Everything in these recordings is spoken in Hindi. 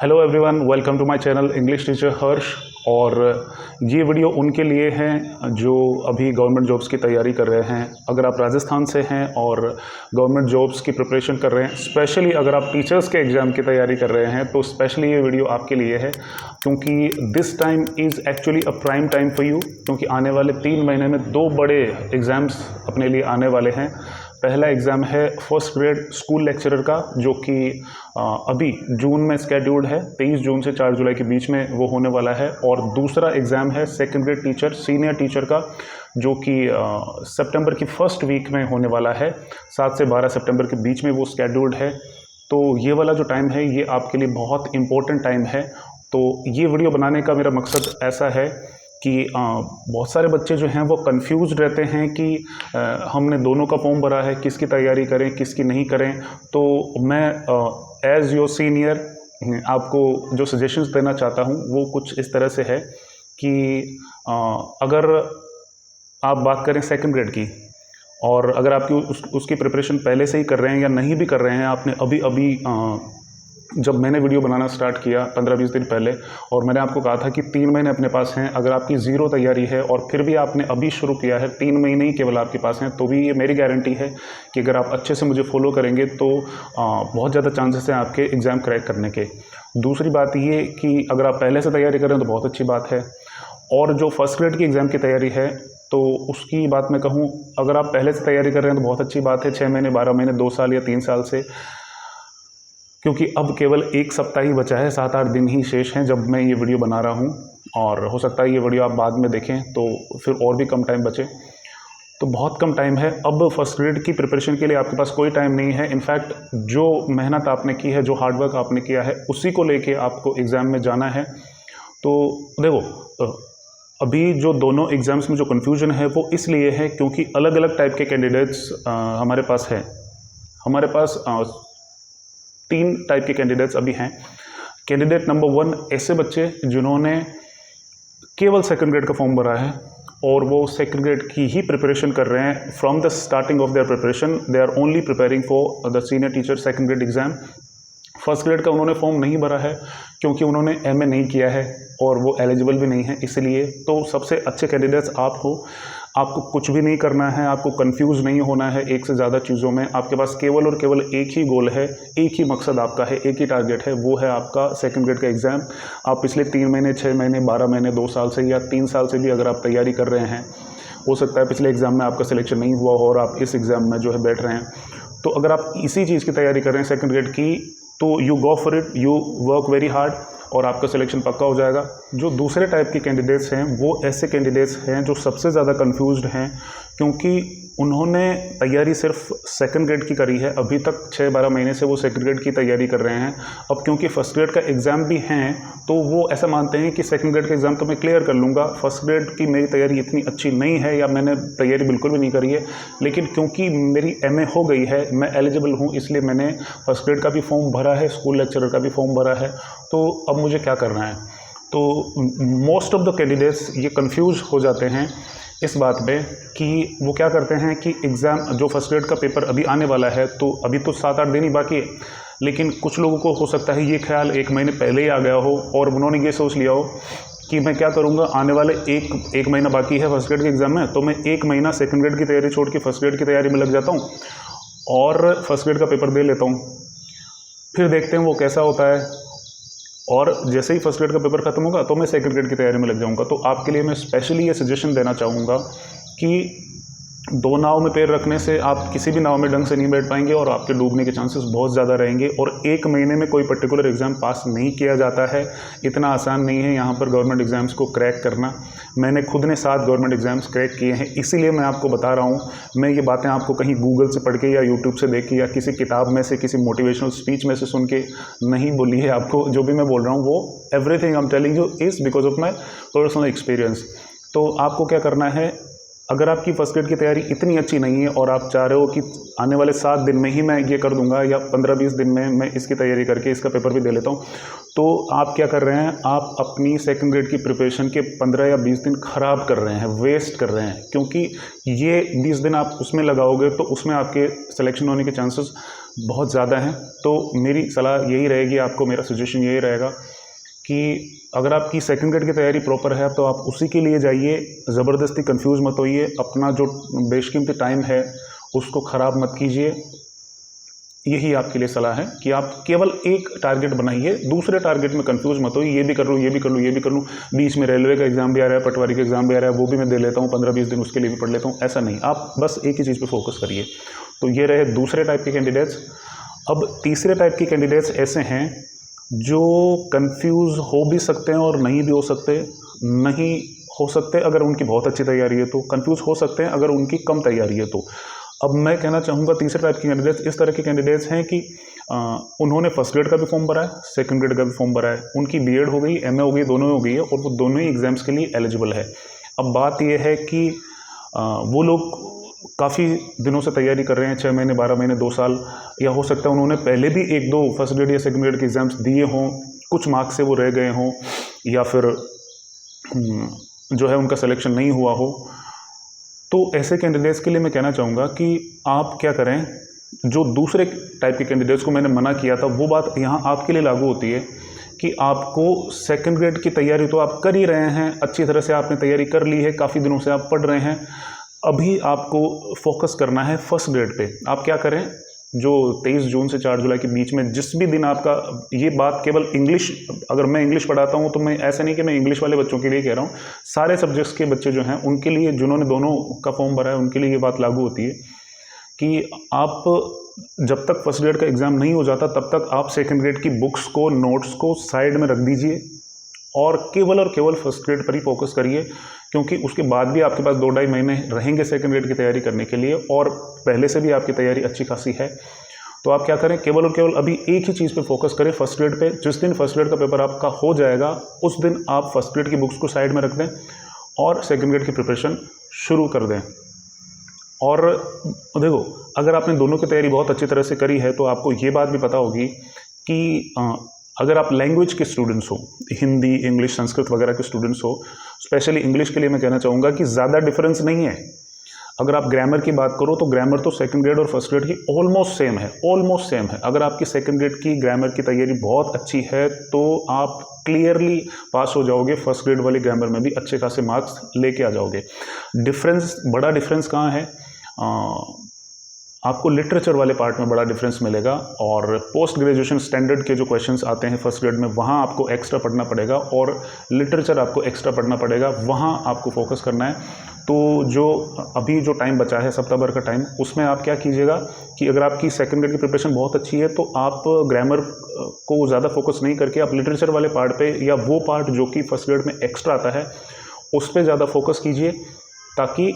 Hello everyone, welcome to my channel English teacher Harsh. और ये वीडियो उनके लिए हैं जो अभी गवर्नमेंट जॉब्स की तैयारी कर रहे हैं। अगर आप राजस्थान से हैं और गवर्नमेंट जॉब्स की प्रिपरेशन कर रहे हैं, स्पेशली अगर आप टीचर्स के एग्ज़ाम की तैयारी कर रहे हैं, तो स्पेशली ये वीडियो आपके लिए है, क्योंकि this time is actually a prime time for you. क्योंकि आने वाले 3 महीने में 2 बड़े एग्ज़ाम्स अपने लिए आने वाले हैं। पहला एग्ज़ाम है फर्स्ट ग्रेड स्कूल लेक्चरर का, जो कि अभी जून में स्केड्यूल्ड है, 23 जून से 4 जुलाई के बीच में वो होने वाला है। और दूसरा एग्ज़ाम है second grade teacher senior teacher का, जो कि सितंबर की फर्स्ट वीक में होने वाला है। 7 से 12 सितंबर के बीच में वो स्केड्यूल्ड है। तो ये वाला जो टाइम है ये आपके लिए बहुत इम्पोर्टेंट टाइम है। तो ये वीडियो बनाने का मेरा मकसद ऐसा है कि बहुत सारे बच्चे जो हैं वो कंफ्यूज रहते हैं कि हमने दोनों का फॉर्म भरा है, किसकी तैयारी करें किसकी नहीं करें। तो मैं एज़ योर सीनियर आपको जो सजेशंस देना चाहता हूँ वो कुछ इस तरह से है कि अगर आप बात करें सेकंड ग्रेड की, और अगर आपकी उसकी प्रिपरेशन पहले से ही कर रहे हैं या नहीं भी कर रहे हैं, आपने अभी जब मैंने वीडियो बनाना स्टार्ट किया 15-20 दिन पहले, और मैंने आपको कहा था कि 3 महीने अपने पास हैं, अगर आपकी ज़ीरो तैयारी है और फिर भी आपने अभी शुरू किया है, 3 महीने ही केवल आपके पास हैं, तो भी ये मेरी गारंटी है कि अगर आप अच्छे से मुझे फॉलो करेंगे तो बहुत ज़्यादा चांसेस हैं आपके एग्ज़ाम क्रैक करने के। दूसरी बात ये कि अगर आप पहले से तैयारी करें तो बहुत अच्छी बात है। और जो फर्स्ट ग्रेड की एग्ज़ाम की तैयारी है, तो उसकी बात मैं कहूँ, अगर आप पहले से तैयारी कर रहे हैं तो बहुत अच्छी बात है। 6 महीने, 12 महीने, 2 साल या 3 साल से, क्योंकि अब केवल 1 सप्ताह ही बचा है, 7-8 दिन ही शेष हैं जब मैं ये वीडियो बना रहा हूँ। और हो सकता है ये वीडियो आप बाद में देखें तो फिर और भी कम टाइम बचे, तो बहुत कम टाइम है। अब फर्स्ट ग्रेड की प्रिपरेशन के लिए आपके पास कोई टाइम नहीं है। इनफैक्ट जो मेहनत आपने की है, जो हार्डवर्क आपने किया है, उसी को लेके आपको एग्ज़ाम में जाना है। तो देखो, अभी जो दोनों एग्ज़ाम्स में जो कन्फ्यूजन है वो इसलिए है क्योंकि अलग अलग टाइप के कैंडिडेट्स हमारे पास हैं। हमारे पास 3 टाइप के कैंडिडेट्स अभी हैं। कैंडिडेट नंबर 1 ऐसे बच्चे जिन्होंने केवल सेकंड ग्रेड का फॉर्म भरा है और वो सेकंड ग्रेड की ही प्रिपरेशन कर रहे हैं। From the starting of their preparation they are only preparing for the senior teacher second grade exam. First grade का उन्होंने फॉर्म नहीं भरा है क्योंकि उन्होंने एमए नहीं किया है और वो एलिजिबल भी नहीं है, इसलिए। तो सबसे अच्छे कैंडिडेट्स आप हो। आपको कुछ भी नहीं करना है, आपको कंफ्यूज नहीं होना है एक से ज़्यादा चीज़ों में। आपके पास केवल और केवल एक ही गोल है, एक ही मकसद आपका है, एक ही टारगेट है, वो है आपका सेकंड ग्रेड का एग्ज़ाम। आप पिछले 3 महीने, 6 महीने, 12 महीने, 2 साल से या 3 साल से भी अगर आप तैयारी कर रहे हैं, हो सकता है पिछले एग्ज़ाम में आपका सिलेक्शन नहीं हुआ हो और आप इस एग्ज़ाम में जो है बैठ रहे हैं। तो अगर आप इसी चीज़ की तैयारी कर रहे हैं सेकंड ग्रेड की, तो you go for it, you work very hard और आपका सिलेक्शन पक्का हो जाएगा। जो दूसरे टाइप के कैंडिडेट्स हैं वो ऐसे कैंडिडेट्स हैं जो सबसे ज़्यादा कंफ्यूज्ड हैं, क्योंकि उन्होंने तैयारी सिर्फ सेकंड ग्रेड की करी है। अभी तक 6-12 महीने से वो सेकंड ग्रेड की तैयारी कर रहे हैं। अब क्योंकि फर्स्ट ग्रेड का एग्ज़ाम भी हैं, तो वो ऐसा मानते हैं कि सेकंड ग्रेड का एग्ज़ाम तो मैं क्लियर कर लूँगा, फर्स्ट ग्रेड की मेरी तैयारी इतनी अच्छी नहीं है या मैंने तैयारी बिल्कुल भी नहीं करी है, लेकिन क्योंकि मेरी एमए हो गई है, मैं एलिजिबल हूँ, इसलिए मैंने फर्स्ट ग्रेड का भी फॉर्म भरा है, स्कूल लेक्चरर का भी फॉर्म भरा है, तो अब मुझे क्या करना है। तो मोस्ट ऑफ द कैंडिडेट्स ये कंफ्यूज हो जाते हैं इस बात पे कि वो क्या करते हैं कि एग्ज़ाम जो फर्स्ट ग्रेड का पेपर अभी आने वाला है, तो अभी तो 7-8 दिन ही बाकी है, लेकिन कुछ लोगों को हो सकता है ये ख्याल 1 महीने पहले ही आ गया हो और उन्होंने ये सोच लिया हो कि मैं क्या करूँगा, आने वाले एक महीना बाकी है फर्स्ट ग्रेड के एग्ज़ाम में, तो मैं 1 महीना सेकंड ग्रेड की तैयारी छोड़ के फर्स्ट ग्रेड की तैयारी में लग जाता हूँ और फर्स्ट ग्रेड का पेपर दे लेता हूँ, फिर देखते हैं वो कैसा होता है। और जैसे ही फर्स्ट ग्रेड का पेपर खत्म होगा तो मैं सेकंड ग्रेड की तैयारी में लग जाऊंगा। तो आपके लिए मैं स्पेशली ये सजेशन देना चाहूँगा कि 2 नाव में पैर रखने से आप किसी भी नाव में ढंग से नहीं बैठ पाएंगे और आपके डूबने के चांसेस बहुत ज़्यादा रहेंगे। और 1 महीने में कोई पर्टिकुलर एग्ज़ाम पास नहीं किया जाता है, इतना आसान नहीं है यहाँ पर गवर्नमेंट एग्ज़ाम्स को क्रैक करना। मैंने खुद ने 7 गवर्नमेंट एग्ज़ाम्स क्रैक किए हैं, इसीलिए मैं आपको बता रहा हूँ। मैं ये बातें आपको कहीं गूगल से पढ़ के या यूट्यूब से देख के या किसी किताब में से, किसी मोटिवेशनल स्पीच में से सुन के नहीं बोली है। आपको जो भी मैं बोल रहा हूँ वो everything I am telling you is because of my personal experience. तो आपको क्या करना है, अगर आपकी फर्स्ट ग्रेड की तैयारी इतनी अच्छी नहीं है और आप चाह रहे हो कि आने वाले 7 दिन में ही मैं ये कर दूंगा या 15-20 दिन में मैं इसकी तैयारी करके इसका पेपर भी दे लेता हूँ, तो आप क्या कर रहे हैं, आप अपनी सेकंड ग्रेड की प्रिपरेशन के 15 या 20 दिन खराब कर रहे हैं, वेस्ट कर रहे हैं, क्योंकि ये 20 दिन आप उसमें लगाओगे तो उसमें आपके सिलेक्शन होने के चांसेस बहुत ज़्यादा हैं। तो मेरी सलाह यही रहेगी आपको, मेरा सजेशन यही रहेगा कि अगर आपकी सेकंड ग्रेड की तैयारी प्रॉपर है तो आप उसी के लिए जाइए, ज़बरदस्ती कंफ्यूज मत होइए, अपना जो बेशकीमती टाइम है उसको ख़राब मत कीजिए। यही आपके लिए सलाह है कि आप केवल एक टारगेट बनाइए, दूसरे टारगेट में कंफ्यूज मत हो, ये भी कर लूँ, ये भी कर लूँ, ये भी कर लूँ, बीच में रेलवे का एग्जाम भी आ रहा है, पटवारी का एग्जाम भी आ रहा है, वो भी मैं दे लेता हूँ, 15-20 दिन उसके लिए भी पढ़ लेता हूँ। ऐसा नहीं, आप बस एक ही चीज़ पे फोकस करिए। तो ये रहे दूसरे टाइप के कैंडिडेट्स। अब तीसरे टाइप के कैंडिडेट्स ऐसे हैं जो कन्फ्यूज़ हो भी सकते हैं और नहीं भी हो सकते। नहीं हो सकते अगर उनकी बहुत अच्छी तैयारी है तो, कन्फ्यूज़ हो सकते हैं अगर उनकी कम तैयारी है तो। अब मैं कहना चाहूँगा तीसरे टाइप के कैंडिडेट्स इस तरह के कैंडिडेट्स हैं कि उन्होंने फर्स्ट ग्रेड का भी फॉर्म भरा है, सेकंड ग्रेड का भी फॉर्म भरा है, उनकी बीएड हो गई, एमए हो गई, दोनों हो गई है और वो दोनों ही एग्ज़ाम्स के लिए एलिजिबल है। अब बात ये है कि वो लोग काफ़ी दिनों से तैयारी कर रहे हैं, 6 महीने, 12 महीने, 2 साल, या हो सकता है उन्होंने पहले भी 1-2 फर्स्ट ग्रेड या सेकंड ग्रेड के एग्ज़ाम्स दिए हों, कुछ मार्क्स से वो रह गए हों, या फिर जो है उनका सिलेक्शन नहीं हुआ हो। तो ऐसे कैंडिडेट्स के लिए मैं कहना चाहूँगा कि आप क्या करें, जो दूसरे टाइप के कैंडिडेट्स को मैंने मना किया था वो बात यहाँ आपके लिए लागू होती है कि आपको सेकंड ग्रेड की तैयारी तो आप कर ही रहे हैं, अच्छी तरह से आपने तैयारी कर ली है, काफ़ी दिनों से आप पढ़ रहे हैं, अभी आपको फोकस करना है फर्स्ट ग्रेड पे। आप क्या करें, जो 23 जून से 4 जुलाई के बीच में जिस भी दिन आपका, ये बात केवल इंग्लिश, अगर मैं इंग्लिश पढ़ाता हूँ तो मैं ऐसा नहीं कि मैं इंग्लिश वाले बच्चों के लिए कह रहा हूँ, सारे सब्जेक्ट्स के बच्चे जो हैं उनके लिए, जिन्होंने दोनों का फॉर्म भरा है उनके लिए ये बात लागू होती है कि आप जब तक फर्स्ट ग्रेड का एग्ज़ाम नहीं हो जाता तब तक आप सेकेंड ग्रेड की बुक्स को, नोट्स को साइड में रख दीजिए और केवल फर्स्ट ग्रेड पर ही फोकस करिए, क्योंकि उसके बाद भी आपके पास 2-2.5 महीने रहेंगे सेकंड ग्रेड की तैयारी करने के लिए और पहले से भी आपकी तैयारी अच्छी खासी है। तो आप क्या करें, केवल और केवल अभी एक ही चीज़ पे फोकस करें, फर्स्ट ग्रेड पे। जिस दिन फर्स्ट ग्रेड का पेपर आपका हो जाएगा उस दिन आप फर्स्ट ग्रेड की बुक्स को साइड में रख दें और सेकेंड ग्रेड की प्रिपरेशन शुरू कर दें। और देखो, अगर आपने दोनों की तैयारी बहुत अच्छी तरह से करी है तो आपको ये बात भी पता होगी कि अगर आप लैंग्वेज के स्टूडेंट्स हो, हिंदी, इंग्लिश, संस्कृत वगैरह के स्टूडेंट्स हो, स्पेशली इंग्लिश के लिए मैं कहना चाहूँगा कि ज़्यादा डिफरेंस नहीं है। अगर आप ग्रामर की बात करो तो ग्रामर तो सेकंड ग्रेड और फर्स्ट ग्रेड की ऑलमोस्ट सेम है, ऑलमोस्ट सेम है। अगर आपकी सेकंड ग्रेड की ग्रामर की तैयारी बहुत अच्छी है तो आप क्लियरली पास हो जाओगे, फर्स्ट ग्रेड वाली ग्रामर में भी अच्छे खासे मार्क्स लेके आ जाओगे। डिफरेंस, बड़ा डिफरेंस कहाँ है, आपको लिटरेचर वाले पार्ट में बड़ा डिफरेंस मिलेगा और पोस्ट ग्रेजुएशन स्टैंडर्ड के जो क्वेश्चंस आते हैं फर्स्ट ग्रेड में, वहाँ आपको एक्स्ट्रा पढ़ना पड़ेगा और लिटरेचर आपको एक्स्ट्रा पढ़ना पड़ेगा, वहाँ आपको फोकस करना है। तो जो अभी जो टाइम बचा है, सप्ताह भर का टाइम, उसमें आप क्या कीजिएगा कि अगर आपकी सेकंड ग्रेड की प्रिपरेशन बहुत अच्छी है तो आप ग्रामर को ज़्यादा फोकस नहीं करके आप लिटरेचर वाले पार्ट पर, या वो पार्ट जो कि फर्स्ट ग्रेड में एक्स्ट्रा आता है, उस पर ज़्यादा फोकस कीजिए ताकि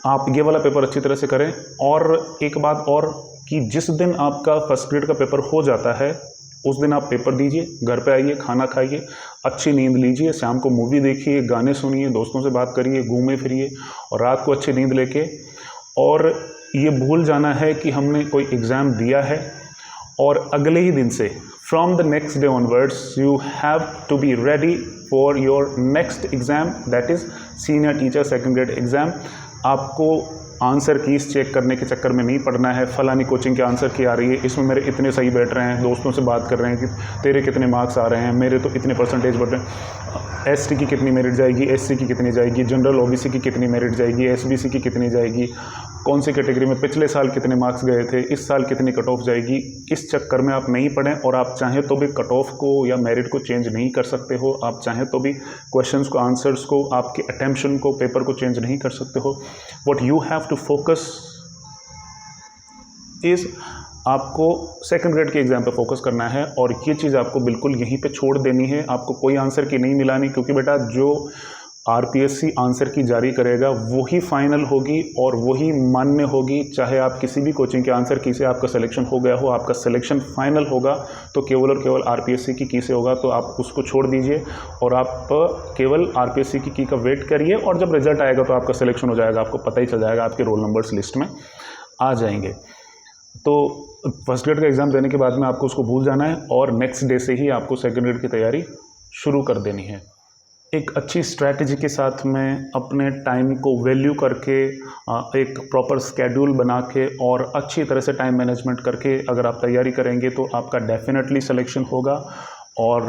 आप ये वाला पेपर अच्छी तरह से करें। और एक बात और कि जिस दिन आपका फर्स्ट ग्रेड का पेपर हो जाता है उस दिन आप पेपर दीजिए, घर पे आइए, खाना खाइए, अच्छी नींद लीजिए, शाम को मूवी देखिए, गाने सुनिए, दोस्तों से बात करिए, घूमे फिरिए और रात को अच्छी नींद लेके, और ये भूल जाना है कि हमने कोई एग्ज़ाम दिया है और अगले ही दिन से, from the next day onwards, you have to be ready for your next exam, that is senior teacher second grade exam. आपको आंसर कीज चेक करने के चक्कर में नहीं पढ़ना है, फलानी कोचिंग के आंसर की आ रही है, इसमें मेरे इतने सही बैठ रहे हैं, दोस्तों से बात कर रहे हैं कि तेरे कितने मार्क्स आ रहे हैं, मेरे तो इतने परसेंटेज बढ़ रहे हैं, एसटी की कितनी मेरिट जाएगी, एससी की कितनी जाएगी, जनरल ओबीसी की कितनी मेरिट जाएगी, एसबीसी की कितनी जाएगी, कौन सी कैटेगरी में पिछले साल कितने मार्क्स गए थे, इस साल कितनी कट ऑफ जाएगी, इस चक्कर में आप नहीं पढ़ें। और आप चाहें तो भी कट ऑफ को या मेरिट को चेंज नहीं कर सकते हो, आप चाहें तो भी क्वेश्चंस को, आंसर्स को, आपके अटेम्प्शन को, पेपर को चेंज नहीं कर सकते हो। What you have to focus is, आपको सेकंड ग्रेड के एग्ज़ाम पे फोकस करना है और ये चीज़ आपको बिल्कुल यहीं पे छोड़ देनी है, आपको कोई आंसर की नहीं मिलानी, क्योंकि बेटा जो आरपीएससी आंसर की जारी करेगा वही फाइनल होगी और वही मान्य होगी, चाहे आप किसी भी कोचिंग के आंसर की से आपका सिलेक्शन हो गया हो, आपका सिलेक्शन फाइनल होगा तो केवल और केवल आरपीएससी की से होगा। तो आप उसको छोड़ दीजिए और आप केवल आरपीएससी की का वेट करिए और जब रिजल्ट आएगा तो आपका सिलेक्शन हो जाएगा, आपको पता ही चल जाएगा, आपके रोल नंबर्स लिस्ट में आ जाएंगे। तो फर्स्ट ग्रेड का एग्ज़ाम देने के बाद में आपको उसको भूल जाना है और नेक्स्ट डे से ही आपको सेकंड ग्रेड की तैयारी शुरू कर देनी है। एक अच्छी स्ट्रैटेजी के साथ में अपने टाइम को वैल्यू करके एक प्रॉपर स्केड्यूल बना के और अच्छी तरह से टाइम मैनेजमेंट करके अगर आप तैयारी करेंगे तो आपका डेफिनेटली सिलेक्शन होगा। और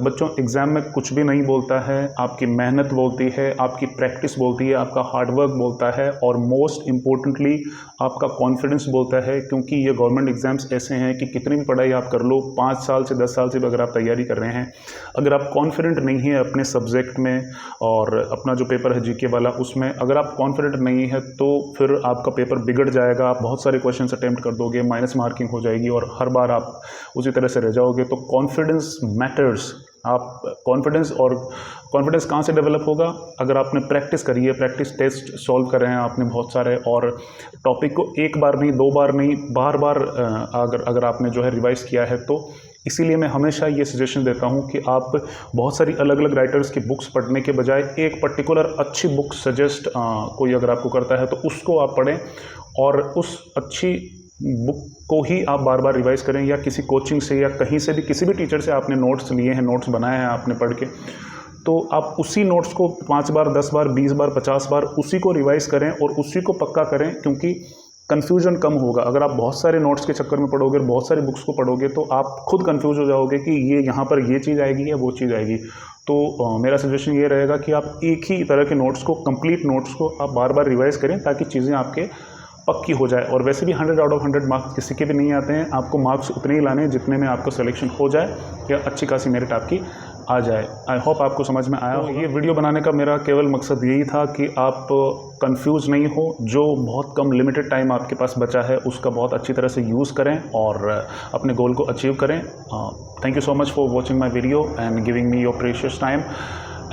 बच्चों, एग्ज़ाम में कुछ भी नहीं बोलता है, आपकी मेहनत बोलती है, आपकी प्रैक्टिस बोलती है, आपका हार्डवर्क बोलता है और मोस्ट इम्पोर्टेंटली आपका कॉन्फिडेंस बोलता है। क्योंकि ये गवर्नमेंट एग्ज़ाम्स ऐसे हैं कि कितनी भी पढ़ाई आप कर लो, 5 साल से 10 साल से भी अगर आप तैयारी कर रहे हैं, अगर आप कॉन्फिडेंट नहीं है अपने सब्जेक्ट में और अपना जो पेपर है जीके वाला उसमें अगर आप कॉन्फिडेंट नहीं है तो फिर आपका पेपर बिगड़ जाएगा। आप बहुत सारे क्वेश्चन अटैम्प्ट कर दोगे, माइनस मार्किंग हो जाएगी और हर बार आप उसी तरह से रह जाओगे। तो कॉन्फिडेंस मैटर्स। आप कॉन्फिडेंस कहाँ से डेवलप होगा? अगर आपने प्रैक्टिस करी है, प्रैक्टिस टेस्ट सॉल्व कर रहे हैं आपने बहुत सारे और टॉपिक को एक बार नहीं, 2 बार नहीं, बार बार अगर आपने जो है रिवाइज किया है तो इसीलिए मैं हमेशा ये सजेशन देता हूँ कि आप बहुत सारी अलग अलग राइटर्स की बुक्स पढ़ने के बजाय एक पर्टिकुलर अच्छी बुक सजेस्ट कोई अगर आपको करता है तो उसको आप पढ़ें और उस अच्छी बुक को ही आप बार बार रिवाइज करें, या किसी कोचिंग से या कहीं से भी किसी भी टीचर से आपने नोट्स लिए हैं, नोट्स बनाए हैं आपने पढ़ के, तो आप उसी नोट्स को 5 बार, 10 बार, 20 बार, 50 बार उसी को रिवाइज करें और उसी को पक्का करें। क्योंकि कन्फ्यूजन कम होगा। अगर आप बहुत सारे नोट्स के चक्कर में पढ़ोगे, बहुत सारी बुक्स को पढ़ोगे तो आप खुद कन्फ्यूज हो जाओगे कि ये यहाँ पर ये चीज़ आएगी या वो चीज़ आएगी। तो मेरा सजेशन ये रहेगा कि आप एक ही तरह के नोट्स को, कंप्लीट नोट्स को आप बार बार रिवाइज करें ताकि चीज़ें आपके पक्की हो जाए। और वैसे भी 100 आउट ऑफ 100 मार्क्स किसी के भी नहीं आते हैं, आपको मार्क्स उतने ही लाने हैं जितने में आपका सिलेक्शन हो जाए या अच्छी खासी मेरिट आपकी आ जाए। आई होप आपको समझ में आया हो। ये वीडियो बनाने का मेरा केवल मकसद यही था कि आप कंफ्यूज नहीं हो, जो बहुत कम लिमिटेड टाइम आपके पास बचा है उसका बहुत अच्छी तरह से यूज़ करें और अपने गोल को अचीव करें। Thank you so much for watching my video and giving me your precious time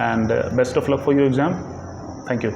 and best of luck for your exam. Thank you.